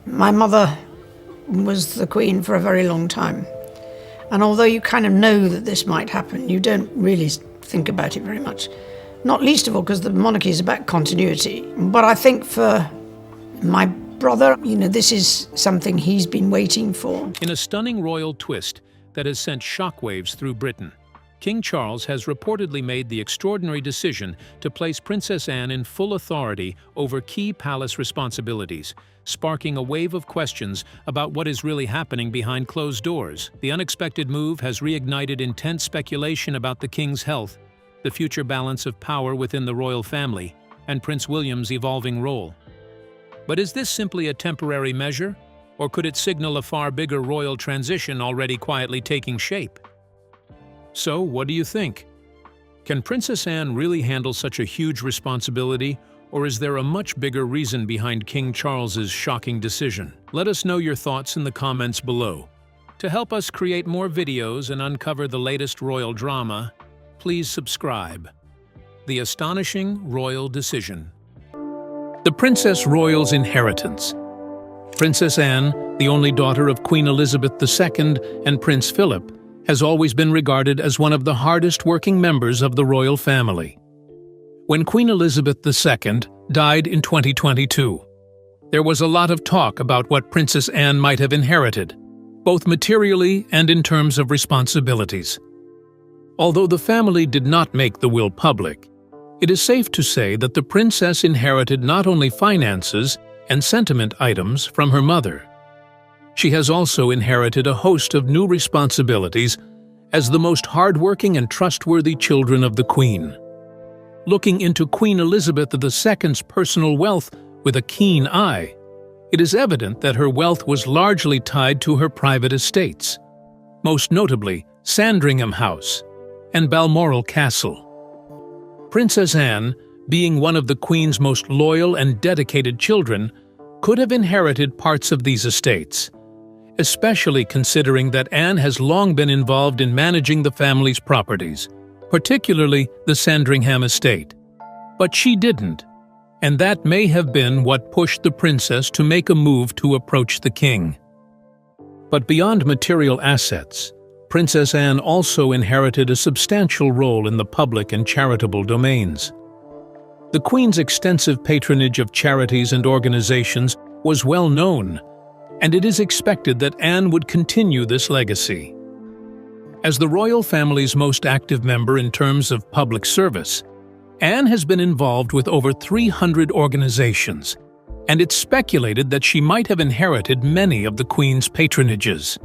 My mother was the Queen for a very long time. And although you kind of know that this might happen, you don't really think about it very much. Not least of all because the monarchy is about continuity. But I think for my brother, this is something he's been waiting for. In a stunning royal twist that has sent shockwaves through Britain, King Charles has reportedly made the extraordinary decision to place Princess Anne in full authority over key palace responsibilities, sparking a wave of questions about what is really happening behind closed doors. The unexpected move has reignited intense speculation about the king's health, the future balance of power within the royal family, and Prince William's evolving role. But is this simply a temporary measure, or could it signal a far bigger royal transition already quietly taking shape? So, what do you think? Can Princess Anne really handle such a huge responsibility, or is there a much bigger reason behind King Charles's shocking decision? Let us know your thoughts in the comments below. To help us create more videos and uncover the latest royal drama, please subscribe. The astonishing royal decision. The Princess Royal's inheritance. Princess Anne, the only daughter of Queen Elizabeth II and Prince Philip, has always been regarded as one of the hardest-working members of the royal family. When Queen Elizabeth II died in 2022, there was a lot of talk about what Princess Anne might have inherited, both materially and in terms of responsibilities. Although the family did not make the will public, it is safe to say that the princess inherited not only finances and sentiment items from her mother. She has also inherited a host of new responsibilities as the most hardworking and trustworthy children of the Queen. Looking into Queen Elizabeth II's personal wealth with a keen eye, it is evident that her wealth was largely tied to her private estates, most notably Sandringham House and Balmoral Castle. Princess Anne, being one of the Queen's most loyal and dedicated children, could have inherited parts of these estates, especially considering that Anne has long been involved in managing the family's properties, particularly the Sandringham estate. But she didn't, and that may have been what pushed the princess to make a move to approach the king. But beyond material assets, Princess Anne also inherited a substantial role in the public and charitable domains. The Queen's extensive patronage of charities and organizations was well known, and it is expected that Anne would continue this legacy. As the royal family's most active member in terms of public service, Anne has been involved with over 300 organizations, and it's speculated that she might have inherited many of the Queen's patronages.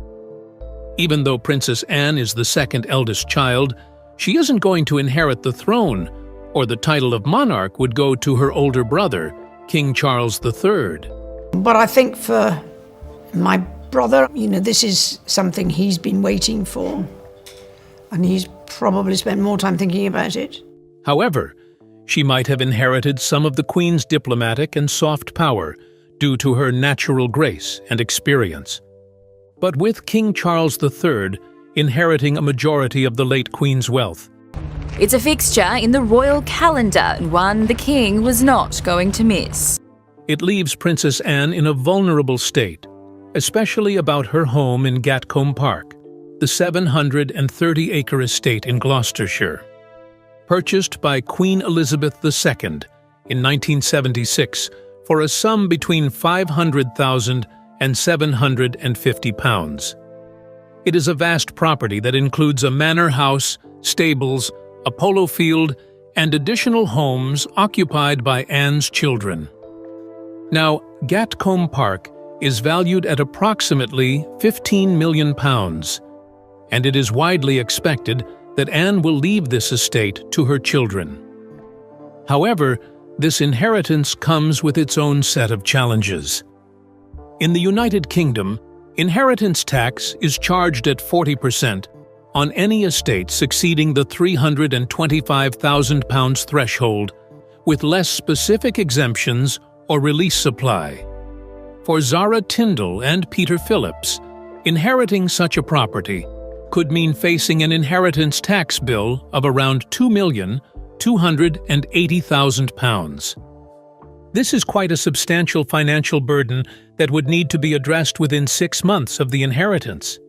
Even though Princess Anne is the second eldest child, she isn't going to inherit the throne, or the title of monarch would go to her older brother, King Charles III. But I think for my brother, this is something he's been waiting for, and he's probably spent more time thinking about it. However, she might have inherited some of the Queen's diplomatic and soft power due to her natural grace and experience. But with King Charles III inheriting a majority of the late Queen's wealth, it's a fixture in the royal calendar and one the king was not going to miss. It leaves Princess Anne in a vulnerable state, especially about her home in Gatcombe Park, the 730-acre estate in Gloucestershire. Purchased by Queen Elizabeth II in 1976 for a sum between £500,000 and £750. It is a vast property that includes a manor house, stables, a polo field, and additional homes occupied by Anne's children. Now, Gatcombe Park is valued at approximately £15 million, and it is widely expected that Anne will leave this estate to her children. However, this inheritance comes with its own set of challenges. In the United Kingdom, inheritance tax is charged at 40% on any estate succeeding the £325,000 threshold, with less specific exemptions or release supply. For Zara Tindall and Peter Phillips, inheriting such a property could mean facing an inheritance tax bill of around £2,280,000. This is quite a substantial financial burden that would need to be addressed within 6 months of the inheritance.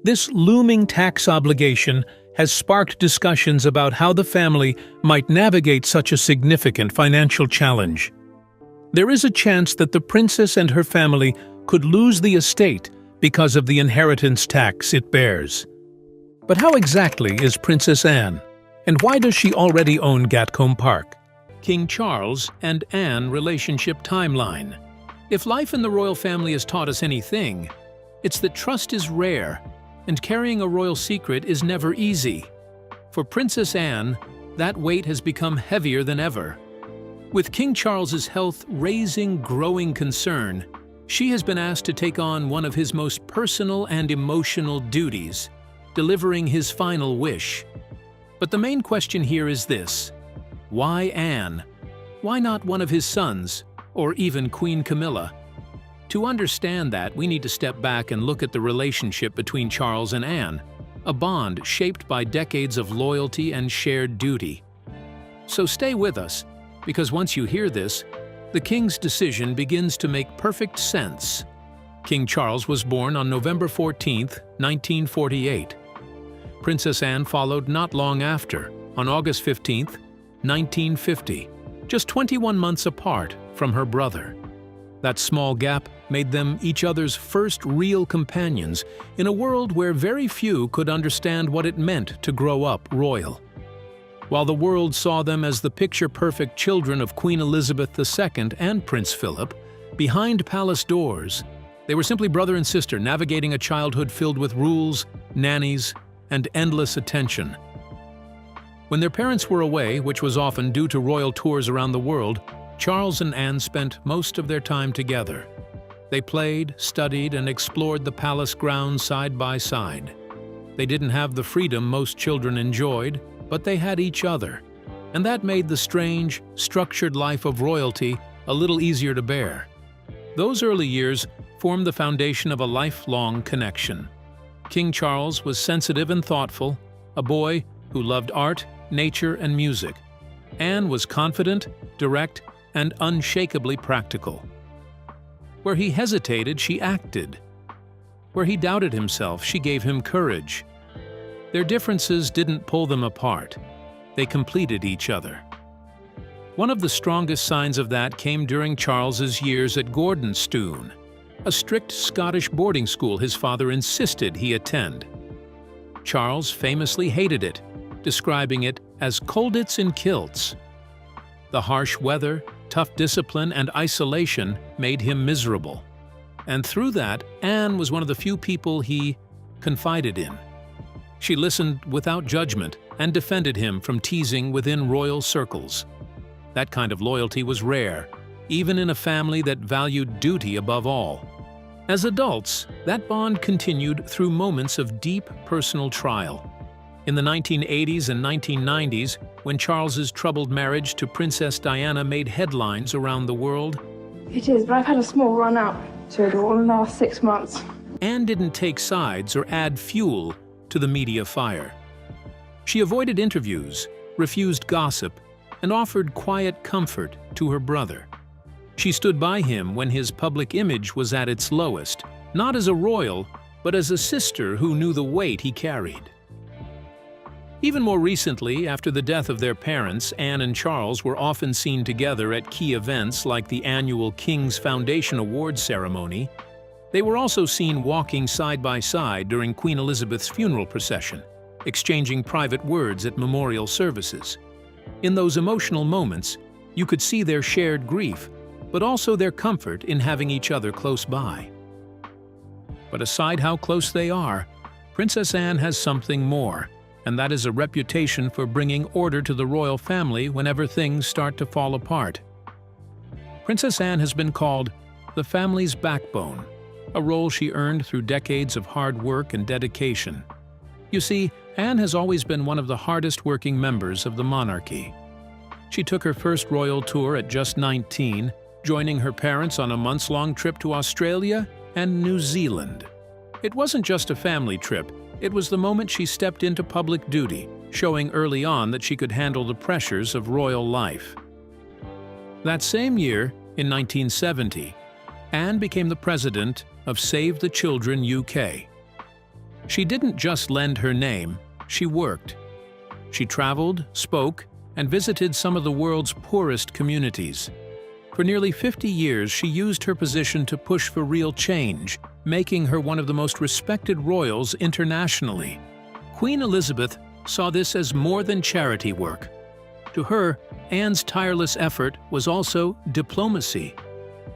This looming tax obligation has sparked discussions about how the family might navigate such a significant financial challenge. There is a chance that the princess and her family could lose the estate because of the inheritance tax it bears. But how exactly is Princess Anne, and why does she already own Gatcombe Park? King Charles and Anne relationship timeline. If life in the royal family has taught us anything, it's that trust is rare, and carrying a royal secret is never easy. For Princess Anne, that weight has become heavier than ever. With King Charles's health raising growing concern, she has been asked to take on one of his most personal and emotional duties, delivering his final wish. But the main question here is this: why Anne? Why not one of his sons, or even Queen Camilla? To understand that, we need to step back and look at the relationship between Charles and Anne, a bond shaped by decades of loyalty and shared duty. So stay with us, because once you hear this, the king's decision begins to make perfect sense. King Charles was born on November 14, 1948. Princess Anne followed not long after, on August 15, 1950, just 21 months apart from her brother. That small gap made them each other's first real companions in a world where very few could understand what it meant to grow up royal. While the world saw them as the picture-perfect children of Queen Elizabeth II and Prince Philip, behind palace doors, they were simply brother and sister navigating a childhood filled with rules, nannies, and endless attention. When their parents were away, which was often due to royal tours around the world, Charles and Anne spent most of their time together. They played, studied, and explored the palace grounds side by side. They didn't have the freedom most children enjoyed, but they had each other, and that made the strange, structured life of royalty a little easier to bear. Those early years formed the foundation of a lifelong connection. King Charles was sensitive and thoughtful, a boy who loved art, nature, and music. Anne was confident, direct, and unshakably practical. Where he hesitated, she acted. Where he doubted himself, she gave him courage. Their differences didn't pull them apart. They completed each other. One of the strongest signs of that came during Charles's years at Gordonstoun, a strict Scottish boarding school his father insisted he attend. Charles famously hated it, describing it as colditz in kilts. The harsh weather, tough discipline, and isolation made him miserable. And through that, Anne was one of the few people he confided in. She listened without judgment and defended him from teasing within royal circles. That kind of loyalty was rare, even in a family that valued duty above all. As adults, that bond continued through moments of deep personal trial. In the 1980s and 1990s, when Charles's troubled marriage to Princess Diana made headlines around the world, it is, but I've had a small run out to it all in the last 6 months. Anne didn't take sides or add fuel to the media fire. She avoided interviews, refused gossip, and offered quiet comfort to her brother. She stood by him when his public image was at its lowest, not as a royal, but as a sister who knew the weight he carried. Even more recently, after the death of their parents, Anne and Charles were often seen together at key events like the annual King's Foundation Awards ceremony. They were also seen walking side by side during Queen Elizabeth's funeral procession, exchanging private words at memorial services. In those emotional moments, you could see their shared grief, but also their comfort in having each other close by. But aside how close they are, Princess Anne has something more, and that is a reputation for bringing order to the royal family whenever things start to fall apart. Princess Anne has been called the family's backbone, a role she earned through decades of hard work and dedication. You see, Anne has always been one of the hardest-working members of the monarchy. She took her first royal tour at just 19, joining her parents on a months-long trip to Australia and New Zealand. It wasn't just a family trip, it was the moment she stepped into public duty, showing early on that she could handle the pressures of royal life. That same year, in 1970, Anne became the president of Save the Children UK. She didn't just lend her name, she worked. She traveled, spoke, and visited some of the world's poorest communities. For nearly 50 years, she used her position to push for real change, making her one of the most respected royals internationally. Queen Elizabeth saw this as more than charity work. To her, Anne's tireless effort was also diplomacy,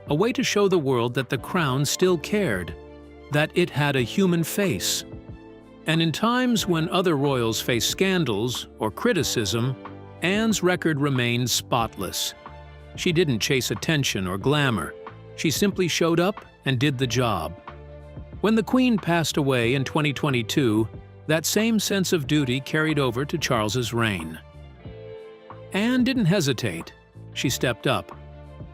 a way to show the world that the crown still cared, that it had a human face. And in times when other royals faced scandals or criticism, Anne's record remained spotless. She didn't chase attention or glamour. She simply showed up and did the job. When the Queen passed away in 2022, that same sense of duty carried over to Charles's reign. Anne didn't hesitate. She stepped up.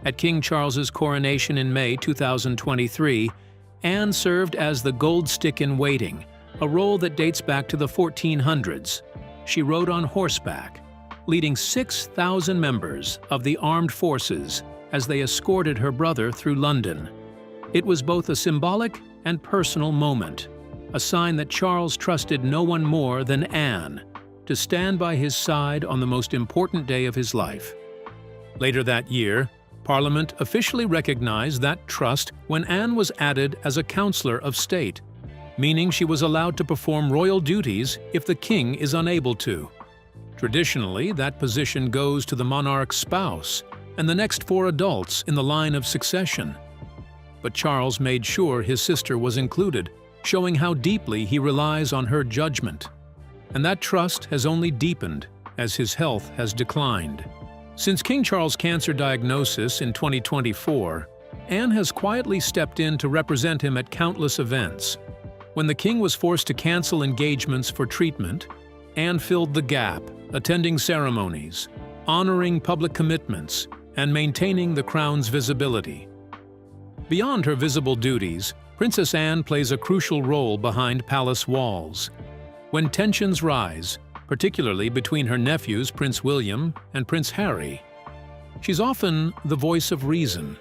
At King Charles's coronation in May 2023, Anne served as the Gold Stick in Waiting, a role that dates back to the 1400s. She rode on horseback, leading 6,000 members of the armed forces as they escorted her brother through London. It was both a symbolic and personal moment, a sign that Charles trusted no one more than Anne to stand by his side on the most important day of his life. Later that year, Parliament officially recognized that trust when Anne was added as a Counselor of State, meaning she was allowed to perform royal duties if the king is unable to. Traditionally, that position goes to the monarch's spouse and the next 4 adults in the line of succession. But Charles made sure his sister was included, showing how deeply he relies on her judgment. And that trust has only deepened as his health has declined. Since King Charles' cancer diagnosis in 2024, Anne has quietly stepped in to represent him at countless events. When the king was forced to cancel engagements for treatment, Anne filled the gap, attending ceremonies, honoring public commitments, and maintaining the crown's visibility. Beyond her visible duties, Princess Anne plays a crucial role behind palace walls. When tensions rise, particularly between her nephews Prince William and Prince Harry, she's often the voice of reason.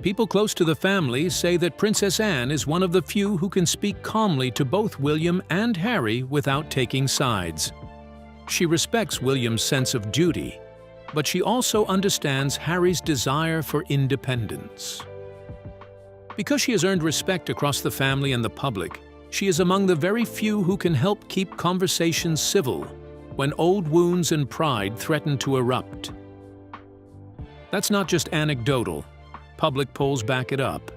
People close to the family say that Princess Anne is one of the few who can speak calmly to both William and Harry without taking sides. She respects William's sense of duty, but she also understands Harry's desire for independence. Because she has earned respect across the family and the public, she is among the very few who can help keep conversations civil when old wounds and pride threaten to erupt. That's not just anecdotal. Public polls back it up.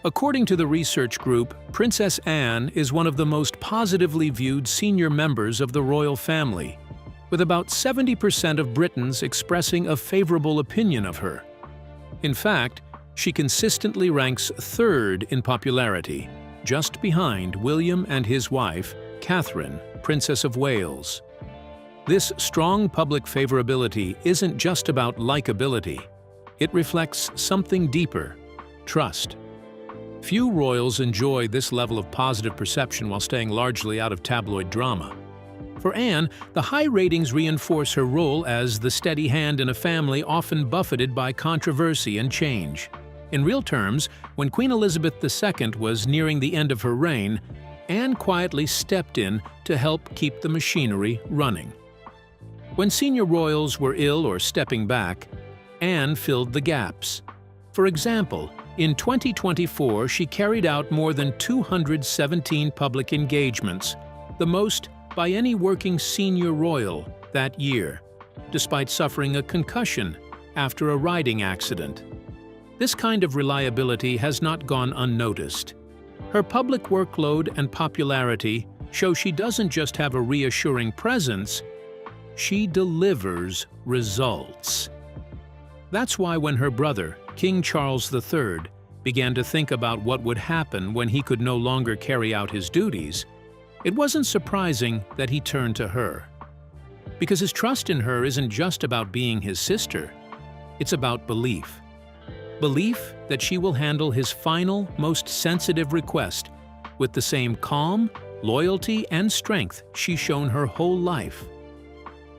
According to the research group, Princess Anne is one of the most positively viewed senior members of the royal family, with about 70% of Britons expressing a favorable opinion of her. In fact, she consistently ranks 3rd in popularity, just behind William and his wife, Catherine, Princess of Wales. This strong public favorability isn't just about likability. It reflects something deeper: trust. Few royals enjoy this level of positive perception while staying largely out of tabloid drama. For Anne, the high ratings reinforce her role as the steady hand in a family often buffeted by controversy and change. In real terms, when Queen Elizabeth II was nearing the end of her reign, Anne quietly stepped in to help keep the machinery running. When senior royals were ill or stepping back, Anne filled the gaps. For example, in 2024, she carried out more than 217 public engagements, the most by any working senior royal that year, despite suffering a concussion after a riding accident. This kind of reliability has not gone unnoticed. Her public workload and popularity show she doesn't just have a reassuring presence, she delivers results. That's why when her brother, King Charles III, began to think about what would happen when he could no longer carry out his duties, it wasn't surprising that he turned to her. Because his trust in her isn't just about being his sister, it's about belief. Belief that she will handle his final, most sensitive request with the same calm, loyalty, and strength she's shown her whole life.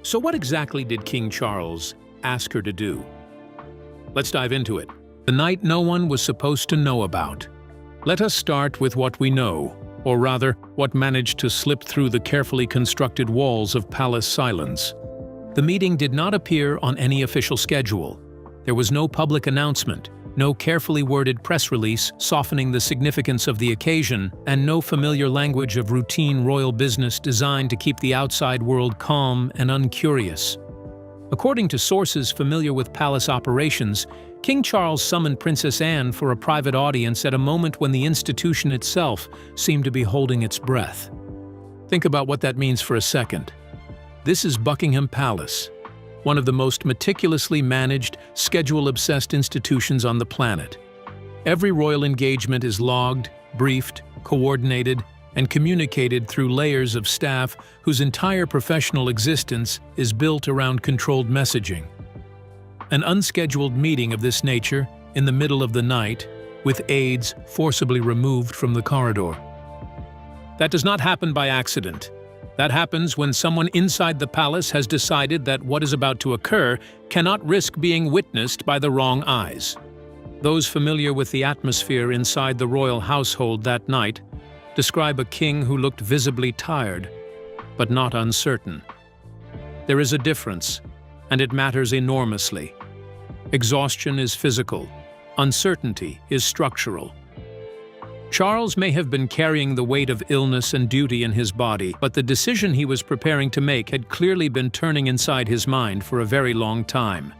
So what exactly did King Charles ask her to do? Let's dive into it. The night no one was supposed to know about. Let us start with what we know, or rather, what managed to slip through the carefully constructed walls of palace silence. The meeting did not appear on any official schedule. There was no public announcement, no carefully worded press release softening the significance of the occasion, and no familiar language of routine royal business designed to keep the outside world calm and uncurious. According to sources familiar with palace operations, King Charles summoned Princess Anne for a private audience at a moment when the institution itself seemed to be holding its breath. Think about what that means for a second. This is Buckingham Palace, one of the most meticulously managed, schedule-obsessed institutions on the planet. Every royal engagement is logged, briefed, coordinated, and communicated through layers of staff whose entire professional existence is built around controlled messaging. An unscheduled meeting of this nature, in the middle of the night, with aides forcibly removed from the corridor. That does not happen by accident. That happens when someone inside the palace has decided that what is about to occur cannot risk being witnessed by the wrong eyes. Those familiar with the atmosphere inside the royal household that night describe a king who looked visibly tired, but not uncertain. There is a difference, and it matters enormously. Exhaustion is physical, uncertainty is structural. Charles may have been carrying the weight of illness and duty in his body, but the decision he was preparing to make had clearly been turning inside his mind for a very long time.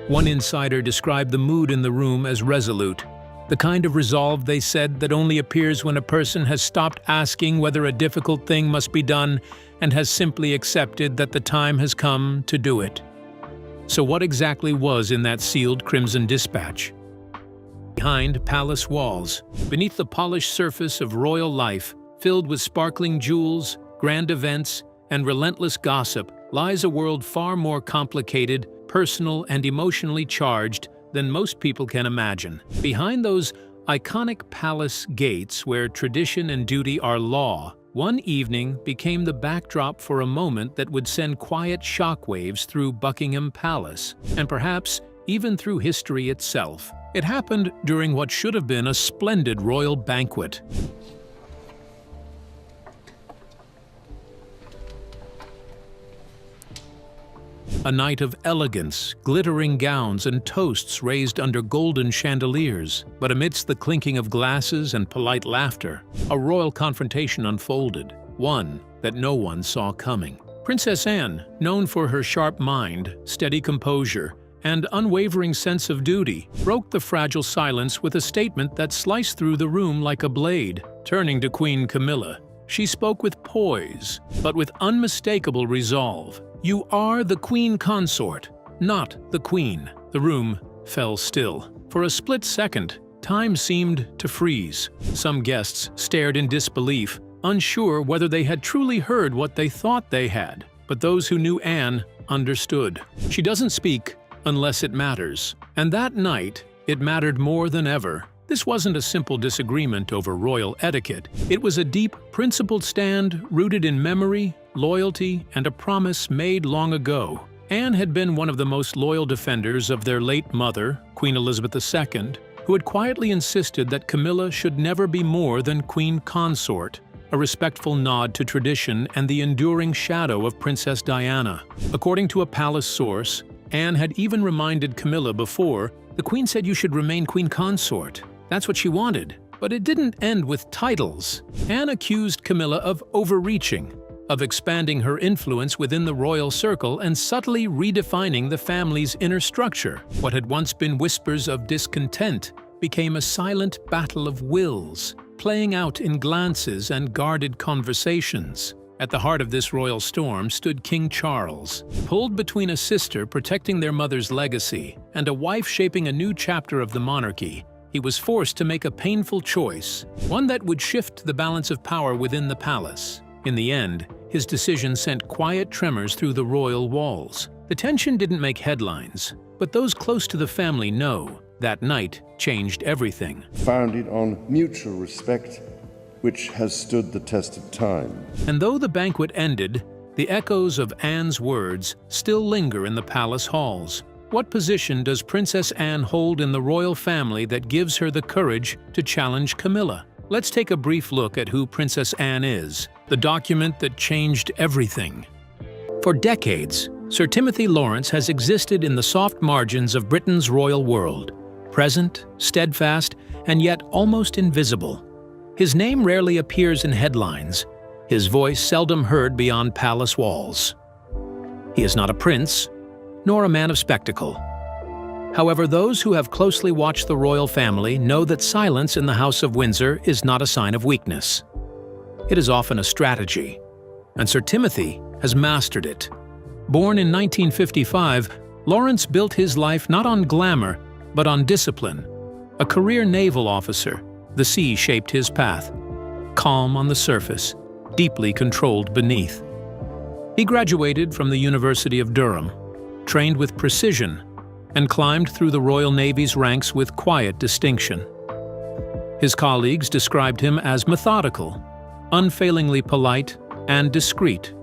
One insider described the mood in the room as resolute, the kind of resolve, they said, that only appears when a person has stopped asking whether a difficult thing must be done and has simply accepted that the time has come to do it. So what exactly was in that sealed crimson dispatch? Behind palace walls, beneath the polished surface of royal life, filled with sparkling jewels, grand events, and relentless gossip, lies a world far more complicated, personal, and emotionally charged than most people can imagine. Behind those iconic palace gates where tradition and duty are law, one evening became the backdrop for a moment that would send quiet shockwaves through Buckingham Palace, and perhaps even through history itself. It happened during what should have been a splendid royal banquet. A night of elegance, glittering gowns, and toasts raised under golden chandeliers. But amidst the clinking of glasses and polite laughter, a royal confrontation unfolded, one that no one saw coming. Princess Anne, known for her sharp mind, steady composure, and unwavering sense of duty, broke the fragile silence with a statement that sliced through the room like a blade. Turning to Queen Camilla, she spoke with poise, but with unmistakable resolve. "You are the Queen Consort, not the Queen." The room fell still. For a split second, time seemed to freeze. Some guests stared in disbelief, unsure whether they had truly heard what they thought they had. But those who knew Anne understood. She doesn't speak unless it matters. And that night, it mattered more than ever. This wasn't a simple disagreement over royal etiquette. It was a deep, principled stand rooted in memory, loyalty, and a promise made long ago. Anne had been one of the most loyal defenders of their late mother, Queen Elizabeth II, who had quietly insisted that Camilla should never be more than Queen Consort, a respectful nod to tradition and the enduring shadow of Princess Diana. According to a palace source, Anne had even reminded Camilla before, "The Queen said you should remain Queen Consort." That's what she wanted. But it didn't end with titles. Anne accused Camilla of overreaching, of expanding her influence within the royal circle and subtly redefining the family's inner structure. What had once been whispers of discontent became a silent battle of wills, playing out in glances and guarded conversations. At the heart of this royal storm stood King Charles, pulled between a sister protecting their mother's legacy and a wife shaping a new chapter of the monarchy. He was forced to make a painful choice, one that would shift the balance of power within the palace. In the end, his decision sent quiet tremors through the royal walls. The tension didn't make headlines, but those close to the family know that night changed everything. Founded on mutual respect, which has stood the test of time. And though the banquet ended, the echoes of Anne's words still linger in the palace halls. What position does Princess Anne hold in the royal family that gives her the courage to challenge Camilla? Let's take a brief look at who Princess Anne is, the document that changed everything. For decades, Sir Timothy Lawrence has existed in the soft margins of Britain's royal world, present, steadfast, and yet almost invisible. His name rarely appears in headlines, his voice seldom heard beyond palace walls. He is not a prince, nor a man of spectacle. However, those who have closely watched the royal family know that silence in the House of Windsor is not a sign of weakness. It is often a strategy, and Sir Timothy has mastered it. Born in 1955, Lawrence built his life not on glamour, but on discipline. A career naval officer, the sea shaped his path. Calm on the surface, deeply controlled beneath. He graduated from the University of Durham, trained with precision, and climbed through the Royal Navy's ranks with quiet distinction. His colleagues described him as methodical, unfailingly polite, and discreet,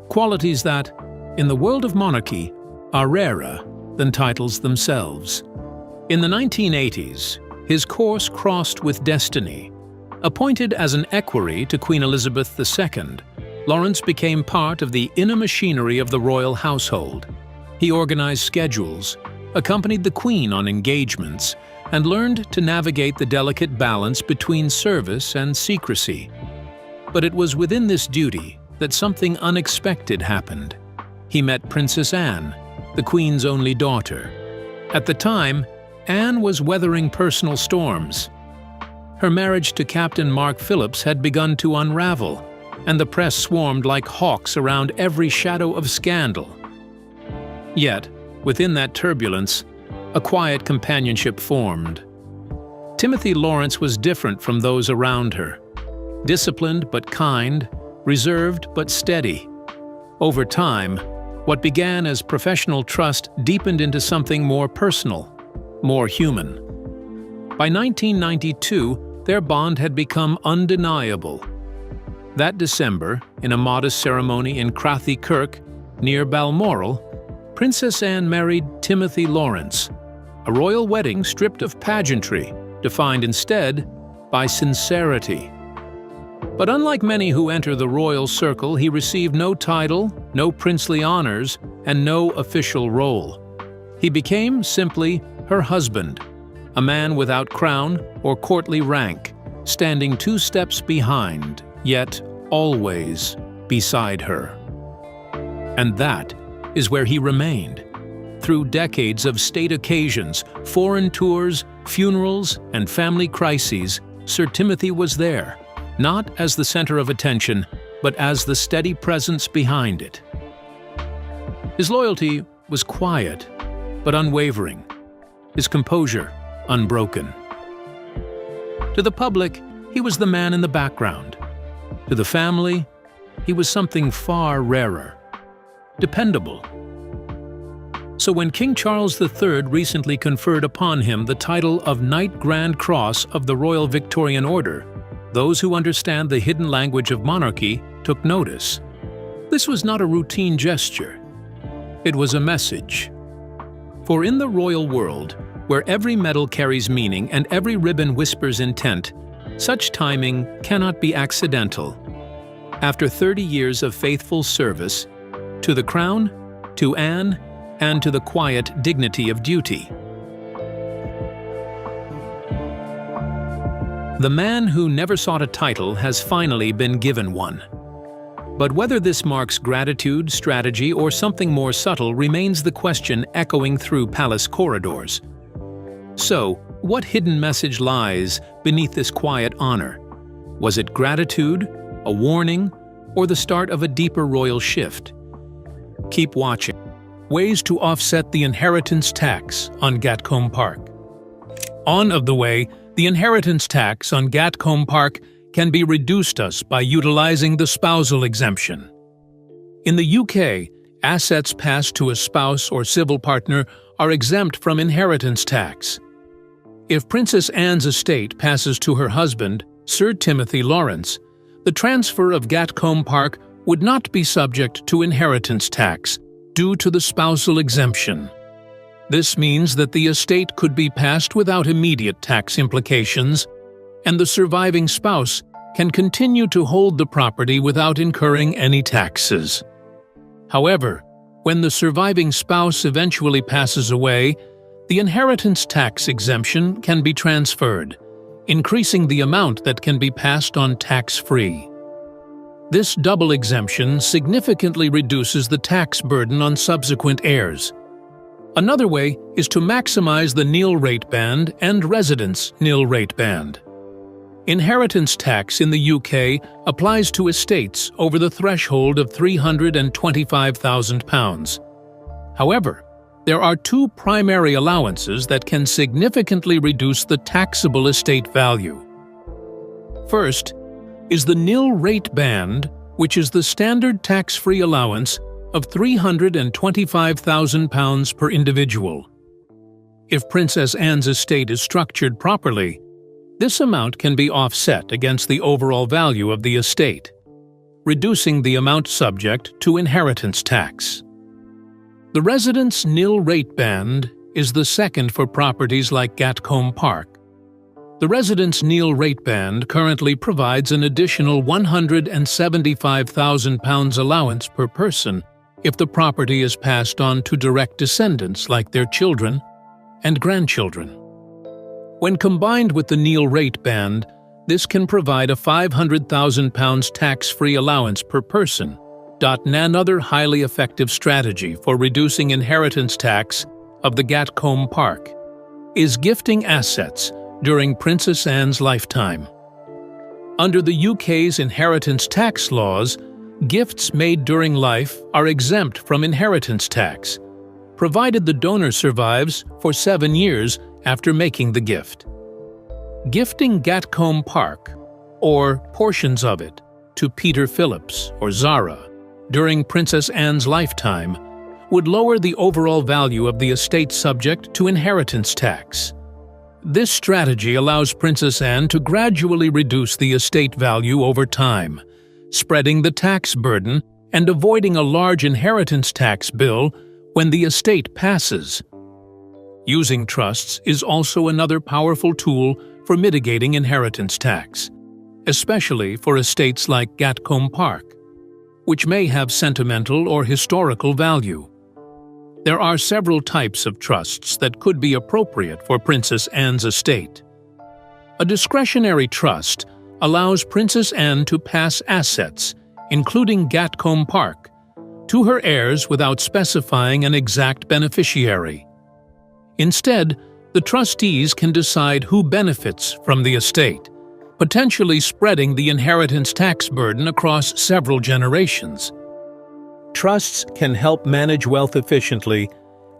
qualities that, in the world of monarchy, are rarer than titles themselves. In the 1980s, his course crossed with destiny. Appointed as an equerry to Queen Elizabeth II, Lawrence became part of the inner machinery of the royal household. He organized schedules, accompanied the Queen on engagements, and learned to navigate the delicate balance between service and secrecy. But it was within this duty that something unexpected happened. He met Princess Anne, the Queen's only daughter. At the time, Anne was weathering personal storms. Her marriage to Captain Mark Phillips had begun to unravel, and the press swarmed like hawks around every shadow of scandal. Yet, within that turbulence, a quiet companionship formed. Timothy Lawrence was different from those around her. Disciplined but kind, reserved but steady. Over time, what began as professional trust deepened into something more personal, more human. By 1992, their bond had become undeniable. That December, in a modest ceremony in Crathy Kirk, near Balmoral, Princess Anne married Timothy Lawrence, a royal wedding stripped of pageantry, defined instead by sincerity. But unlike many who enter the royal circle, he received no title, no princely honors, and no official role. He became simply her husband, a man without crown or courtly rank, standing 2 steps behind, yet always beside her. And that is where he remained. Through decades of state occasions, foreign tours, funerals, and family crises, Sir Timothy was there, not as the center of attention, but as the steady presence behind it. His loyalty was quiet, but unwavering. His composure, unbroken. To the public, he was the man in the background. To the family, he was something far rarer. Dependable. So when King Charles III recently conferred upon him the title of Knight Grand Cross of the Royal Victorian Order, those who understand the hidden language of monarchy took notice. This was not a routine gesture. It was a message. For in the royal world, where every medal carries meaning and every ribbon whispers intent, such timing cannot be accidental. After 30 years of faithful service, to the crown, to Anne, and to the quiet dignity of duty. The man who never sought a title has finally been given one. But whether this marks gratitude, strategy, or something more subtle remains the question echoing through palace corridors. So, what hidden message lies beneath this quiet honor? Was it gratitude, a warning, or the start of a deeper royal shift? Keep watching. Ways to offset the inheritance tax on Gatcombe Park. On of the way, the inheritance tax on Gatcombe Park can be reduced by utilizing the spousal exemption. In the UK, assets passed to a spouse or civil partner are exempt from inheritance tax. If Princess Anne's estate passes to her husband, Sir Timothy Lawrence, the transfer of Gatcombe Park would not be subject to inheritance tax due to the spousal exemption. This means that the estate could be passed without immediate tax implications, and the surviving spouse can continue to hold the property without incurring any taxes. However, when the surviving spouse eventually passes away, the inheritance tax exemption can be transferred, increasing the amount that can be passed on tax-free. This double exemption significantly reduces the tax burden on subsequent heirs. Another way is to maximize the nil rate band and residence nil rate band. Inheritance tax in the UK applies to estates over the threshold of £325,000. However, there are two primary allowances that can significantly reduce the taxable estate value. First is the nil rate band, which is the standard tax-free allowance of £325,000 per individual. If Princess Anne's estate is structured properly, this amount can be offset against the overall value of the estate, reducing the amount subject to inheritance tax. The residence nil rate band is the second for properties like Gatcombe Park. The residence nil rate band currently provides an additional £175,000 allowance per person if the property is passed on to direct descendants like their children and grandchildren. When combined with the nil rate band, this can provide a £500,000 tax-free allowance per person. Another highly effective strategy for reducing inheritance tax of the Gatcombe Park is gifting assets during Princess Anne's lifetime. Under the UK's inheritance tax laws, gifts made during life are exempt from inheritance tax, provided the donor survives for 7 years after making the gift. Gifting Gatcombe Park, or portions of it, to Peter Phillips or Zara during Princess Anne's lifetime would lower the overall value of the estate subject to inheritance tax. This strategy allows Princess Anne to gradually reduce the estate value over time, spreading the tax burden and avoiding a large inheritance tax bill when the estate passes. Using trusts is also another powerful tool for mitigating inheritance tax, especially for estates like Gatcombe Park, which may have sentimental or historical value. There are several types of trusts that could be appropriate for Princess Anne's estate. A discretionary trust allows Princess Anne to pass assets, including Gatcombe Park, to her heirs without specifying an exact beneficiary. Instead, the trustees can decide who benefits from the estate, potentially spreading the inheritance tax burden across several generations. Trusts can help manage wealth efficiently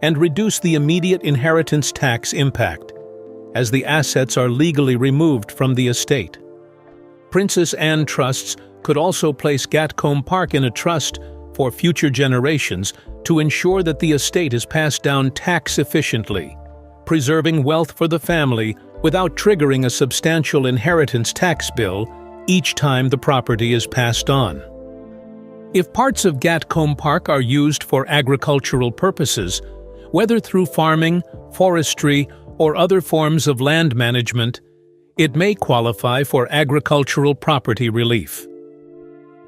and reduce the immediate inheritance tax impact, as the assets are legally removed from the estate. Princess Anne trusts could also place Gatcombe Park in a trust for future generations to ensure that the estate is passed down tax efficiently, preserving wealth for the family without triggering a substantial inheritance tax bill each time the property is passed on. If parts of Gatcombe Park are used for agricultural purposes, whether through farming, forestry, or other forms of land management, it may qualify for agricultural property relief.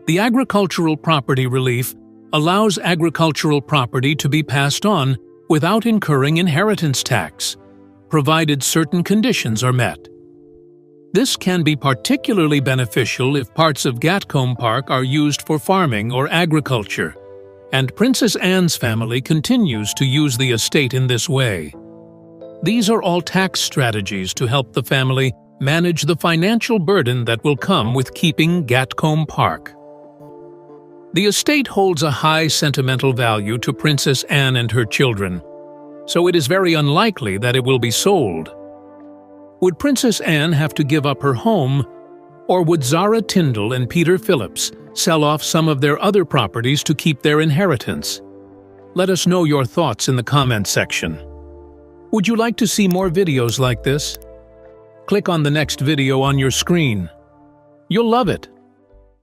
The agricultural property relief allows agricultural property to be passed on without incurring inheritance tax, provided certain conditions are met. This can be particularly beneficial if parts of Gatcombe Park are used for farming or agriculture, and Princess Anne's family continues to use the estate in this way. These are all tax strategies to help the family manage the financial burden that will come with keeping Gatcombe Park. The estate holds a high sentimental value to Princess Anne and her children, so it is very unlikely that it will be sold. Would Princess Anne have to give up her home, or would Zara Tyndall and Peter Phillips sell off some of their other properties to keep their inheritance? Let us know your thoughts in the comments section. Would you like to see more videos like this? Click on the next video on your screen. You'll love it.